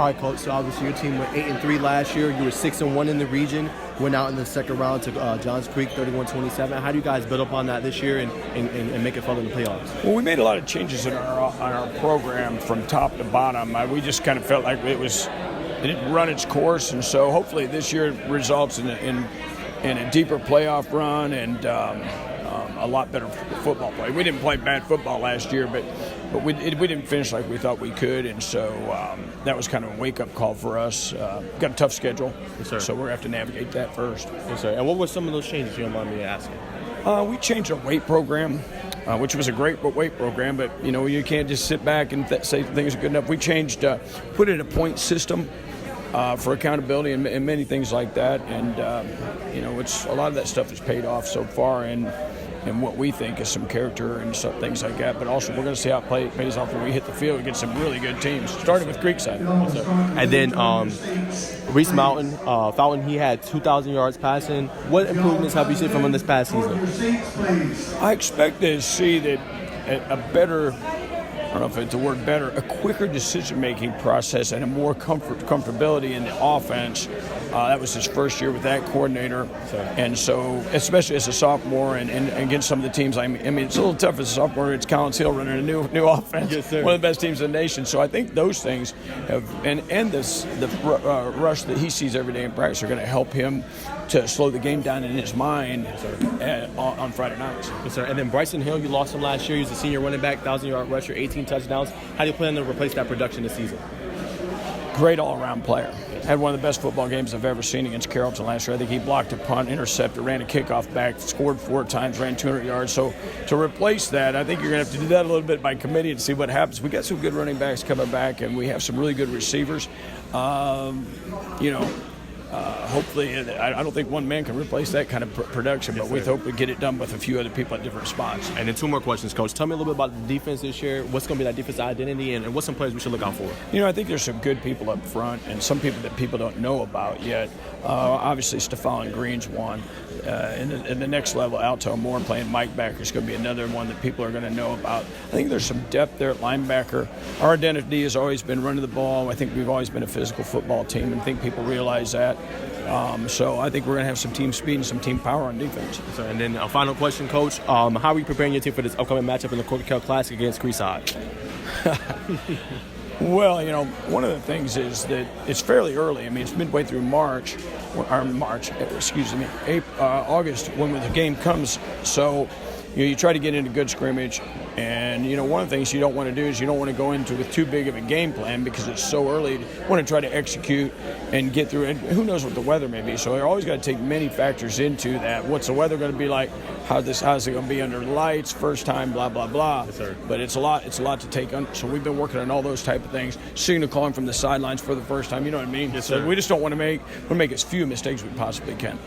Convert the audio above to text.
All right, Coach. So obviously your team went 8-3 last year. You were 6-1 in the region. Went out in the second round to Johns Creek, 31-27. How do you guys build upon that this year and make it further in the playoffs? Well, we made a lot of changes in our program from top to bottom. We just kind of felt like it didn't run its course, and so hopefully this year results in a deeper playoff run and a lot better football play. We didn't play bad football last year, but we didn't finish like we thought we could, and so that was kind of a wake-up call for us. Got a tough schedule, yes, sir. So we're going to have to navigate that first. Yes, sir. And what were some of those changes, you don't mind me asking? We changed our weight program, which was a great weight program, but you can't just sit back and say things are good enough. We changed, put in a point system for accountability and many things like that, and it's a lot of that stuff has paid off so far, and what we think is some character and some things like that. But also, we're going to see how it pays off when we hit the field against some really good teams, starting with Creekside. And then Reece Fountain, he had 2,000 yards passing. What improvements have you seen from him this past season? I expect to see that a better, I don't know if it's the word better, a quicker decision-making process and a more comfortability in the offense. That was his first year with that coordinator. And so, especially as a sophomore and against some of the teams, I mean, it's a little tough as a sophomore. It's Collins Hill running a new offense, yes, sir. One of the best teams in the nation. So I think those things have, and the rush that he sees every day in practice are going to help him to slow the game down in his mind on Friday nights. Yes, sir. And then Bryson Hill, you lost him last year. He was a senior running back, 1,000-yard rusher, 18 touchdowns. How do you plan to replace that production this season? Great all-around player. Had one of the best football games I've ever seen against Carrollton last year. I think he blocked a punt, intercepted, ran a kickoff back, scored 4 times, ran 200 yards. So to replace that, I think you're going to have to do that a little bit by committee and see what happens. We got some good running backs coming back, and we have some really good receivers. Hopefully, I don't think one man can replace that kind of production, but we hope we get it done with a few other people at different spots. And then 2 more questions, Coach. Tell me a little bit about the defense this year. What's going to be that defense identity, and what's some players we should look out for? I think there's some good people up front and some people that people don't know about yet. Obviously, Stephon Green's one. In the next level, Alto Moore playing Mike backer is going to be another one that people are going to know about. I think there's some depth there at linebacker. Our identity has always been running the ball. I think we've always been a physical football team, and I think people realize that. So I think we're going to have some team speed and some team power on defense. So, and then a final question, Coach. How are you preparing your team for this upcoming matchup in the Corky Kell Classic against Creekside? Well, one of the things is that it's fairly early. I mean, it's midway through August when the game comes. So, you try to get into good scrimmage. And, one of the things you don't want to do is you don't want to go into with too big of a game plan because it's so early. You want to try to execute and get through it. Who knows what the weather may be. So you're always got to take many factors into that. What's the weather going to be like? How's it going to be under the lights? First time, blah, blah, blah. Yes, sir. But it's a lot to take on. So we've been working on all those type of things. Signal calling from the sidelines for the first time. You know what I mean? Yes, so sir. we just don't want to make as few mistakes as we possibly can.